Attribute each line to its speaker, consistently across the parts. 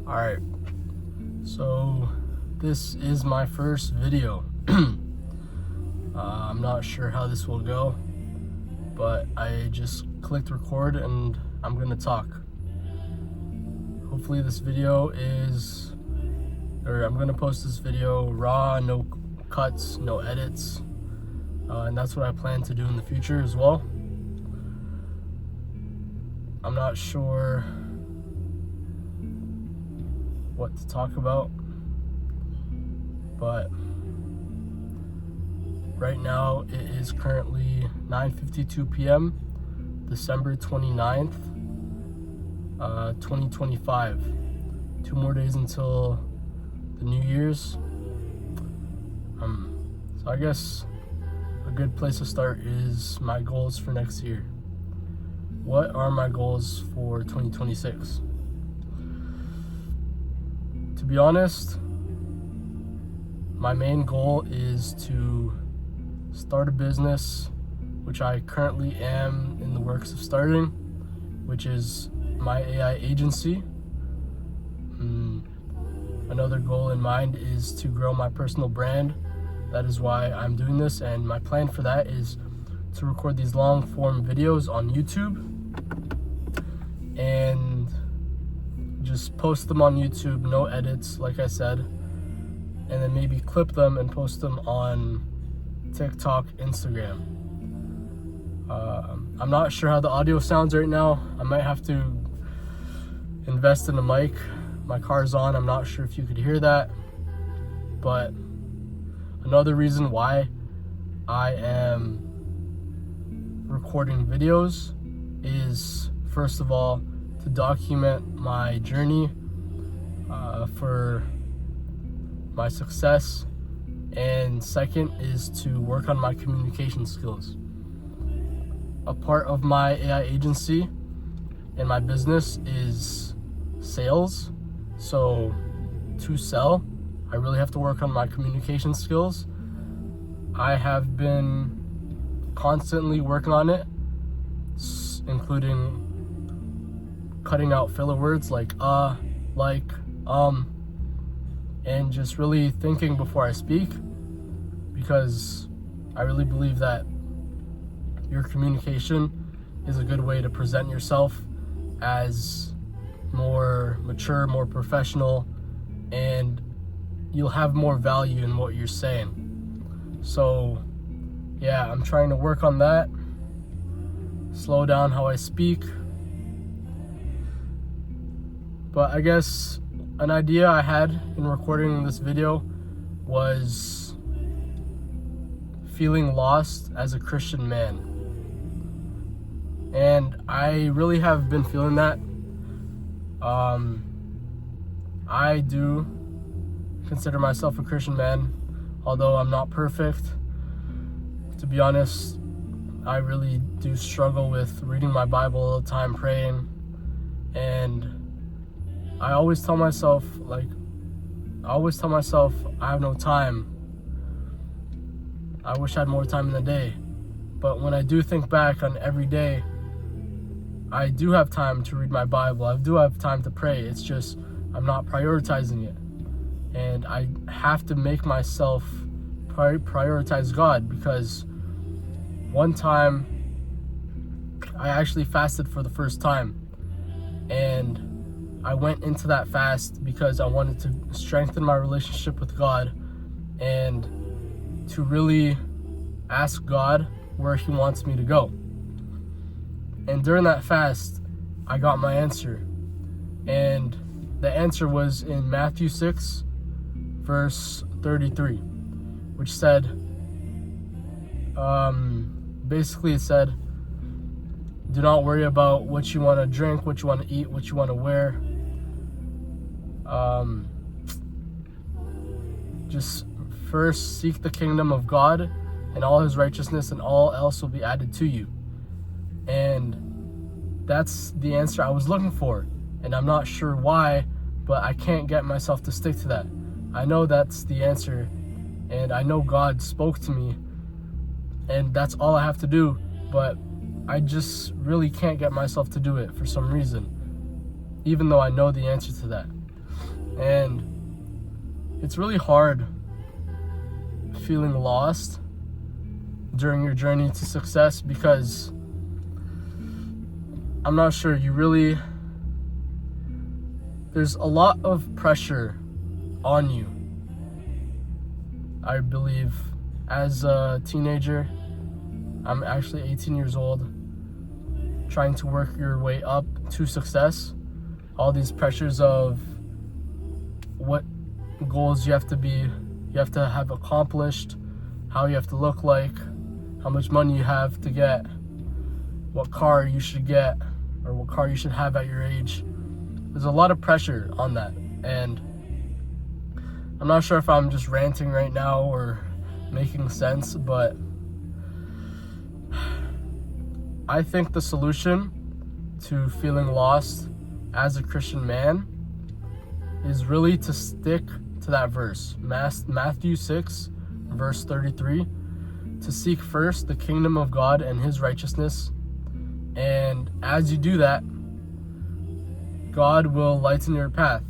Speaker 1: Alright, so this is my first video. I'm not sure how this will go, but I just clicked record and I'm gonna talk. Hopefully this video I'm gonna post this video raw, no cuts, no edits, and that's what I plan to do in the future as well. I'm not sure what to talk about, but right now it is currently 9:52 p.m. December 29th, 2025. 2 more days until the New Year's. So I guess a good place to start is my goals for next year. What are my goals for 2026? To be honest, my main goal is to start a business, which I currently am in the works of starting, which is my AI agency. Another goal in mind is to grow my personal brand. That is why I'm doing this, and my plan for that is to record these long form videos on YouTube and just post them on YouTube, no edits, like I said, and then maybe clip them and post them on TikTok, Instagram. I'm not sure how the audio sounds right now. I might have to invest in a mic. My car's on. I'm not sure if you could hear that. But another reason why I am recording videos is, first of all, to document my journey for my success, and second is to work on my communication skills. A part of my AI agency and my business is sales. So to sell, I really have to work on my communication skills. I have been constantly working on it, including cutting out filler words like like, and just really thinking before I speak, because I really believe that your communication is a good way to present yourself as more mature, more professional, and you'll have more value in what you're saying. So yeah, I'm trying to work on that, slow down how I speak. But I guess an idea I had in recording this video was feeling lost as a Christian man. And I really have been feeling that. I do consider myself a Christian man, although I'm not perfect. To be honest, I really do struggle with reading my Bible all the time, praying, and I always tell myself I have no time. I wish I had more time in the day. But when I do think back on every day, I do have time to read my Bible. I do have time to pray. It's just I'm not prioritizing it. And I have to make myself prioritize God, because one time I actually fasted for the first time. And I went into that fast because I wanted to strengthen my relationship with God and to really ask God where He wants me to go. And during that fast, I got my answer. And the answer was in Matthew 6, verse 33, which said, basically it said, do not worry about what you want to drink, what you want to eat, what you want to wear. Just first seek the kingdom of God and all His righteousness, and all else will be added to you. And that's the answer I was looking for, and I'm not sure why, but I can't get myself to stick to that. I know that's the answer, and I know God spoke to me, and that's all I have to do, but I just really can't get myself to do it for some reason, even though I know the answer to that. And it's really hard feeling lost during your journey to success, because I'm not sure, there's a lot of pressure on you. I believe as a teenager, I'm actually 18 years old, trying to work your way up to success. All these pressures of what goals you have to have accomplished, how you have to look like, how much money you have to get, what car you should get, or what car you should have at your age. There's a lot of pressure on that, and I'm not sure if I'm just ranting right now or making sense, but I think the solution to feeling lost as a Christian man is really to stick to that verse, Matthew 6, verse 33, to seek first the kingdom of God and his righteousness. And as you do that, God will lighten your path.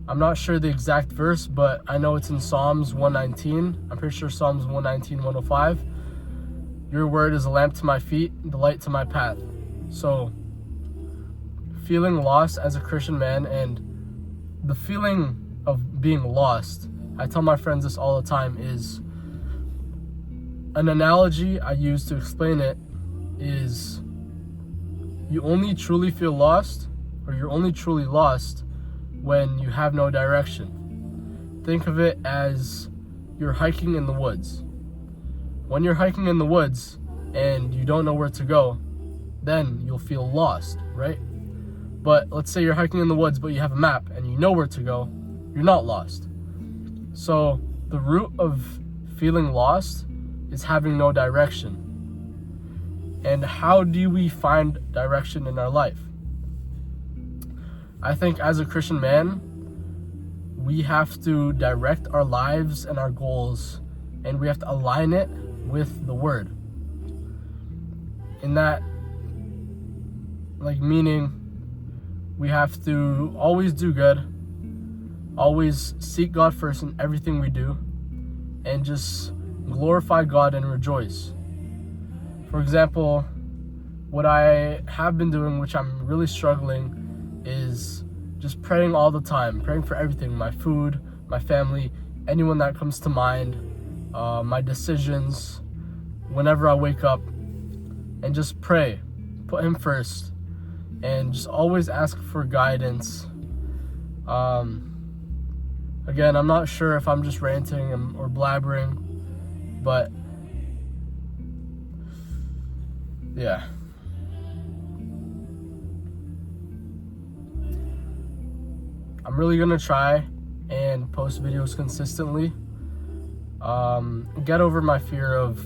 Speaker 1: I'm not sure the exact verse, but I know it's in Psalms 119. I'm pretty sure Psalms 119, 105. Your word is a lamp to my feet, the light to my path. So, feeling lost as a Christian man, and the feeling of being lost, I tell my friends this all the time, is an analogy I use to explain it is you only truly feel lost, or you're only truly lost when you have no direction. Think of it as you're hiking in the woods. When you're hiking in the woods and you don't know where to go, then you'll feel lost, right? But let's say you're hiking in the woods, but you have a map and you know where to go, you're not lost. So the root of feeling lost is having no direction. And how do we find direction in our life? I think as a Christian man, we have to direct our lives and our goals, and we have to align it with the word. In that, meaning we have to always do good, always seek God first in everything we do, and just glorify God and rejoice. For example, what I have been doing, which I'm really struggling, is just praying all the time, praying for everything, my food, my family, anyone that comes to mind, my decisions, whenever I wake up, and just pray, put him first, and just always ask for guidance. Again, I'm not sure if I'm just ranting or blabbering, but yeah. I'm really gonna try and post videos consistently. Get over my fear of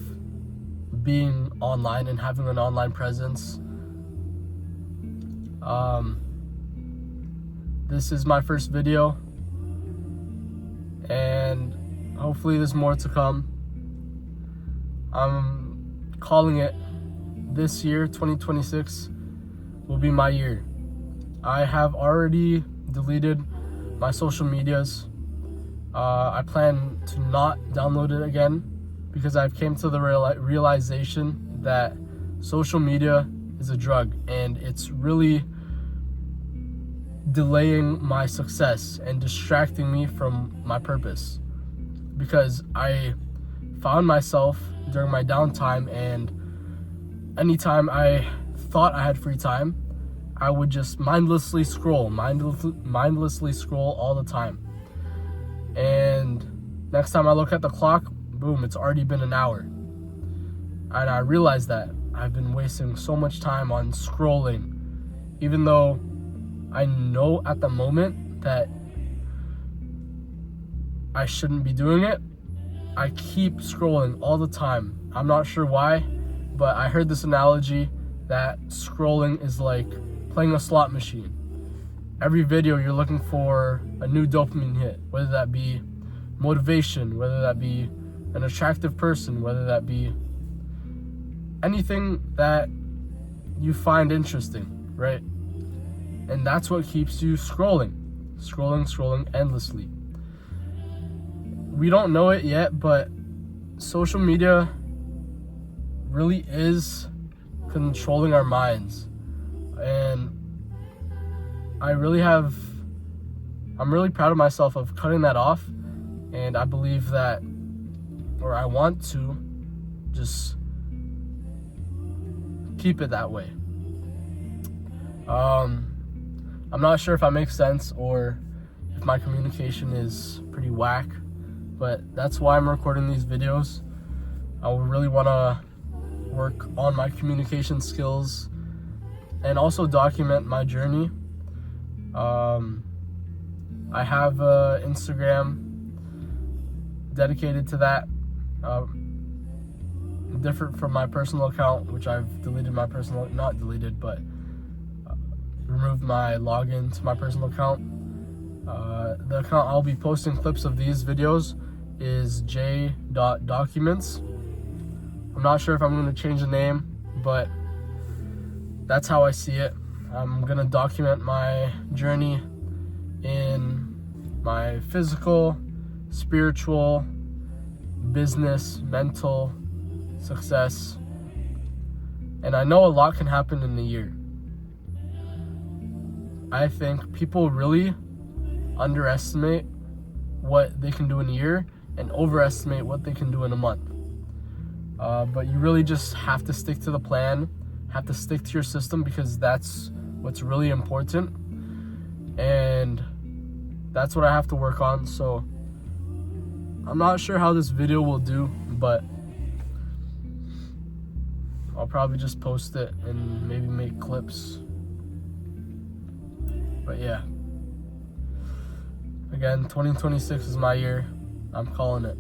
Speaker 1: being online and having an online presence. This is my first video, and hopefully there's more to come. I'm calling it this year, 2026, will be my year. I have already deleted my social medias. I plan to not download it again because I've came to the realization that social media is a drug, and it's really delaying my success and distracting me from my purpose. Because I found myself during my downtime, and anytime I thought I had free time, I would just mindlessly scroll all the time. And next time I look at the clock, boom, it's already been an hour. And I realized that I've been wasting so much time on scrolling, even though I know at the moment that I shouldn't be doing it. I keep scrolling all the time. I'm not sure why, but I heard this analogy that scrolling is like playing a slot machine. Every video you're looking for a new dopamine hit, whether that be motivation, whether that be an attractive person, whether that be anything that you find interesting, right? And that's what keeps you scrolling. scrolling endlessly. We don't know it yet, but social media really is controlling our minds. And I'm really proud of myself of cutting that off. And I believe that, or I want to just keep it that way. I'm not sure if I make sense or if my communication is pretty whack, but that's why I'm recording these videos. I really want to work on my communication skills and also document my journey. I have Instagram dedicated to that, different from my personal account, which I've deleted my personal, not deleted, but removed my login to my personal account. The account I'll be posting clips of these videos is j.documents. I'm not sure if I'm going to change the name, but that's how I see it. I'm going to document my journey in my physical, spiritual, business, mental success. And I know a lot can happen in a year. I think people really underestimate what they can do in a year and overestimate what they can do in a month. But you really just have to stick to the plan, have to stick to your system, because that's what's really important. And that's what I have to work on. So I'm not sure how this video will do, but I'll probably just post it and maybe make clips. But yeah, again, 2026 is my year. I'm calling it.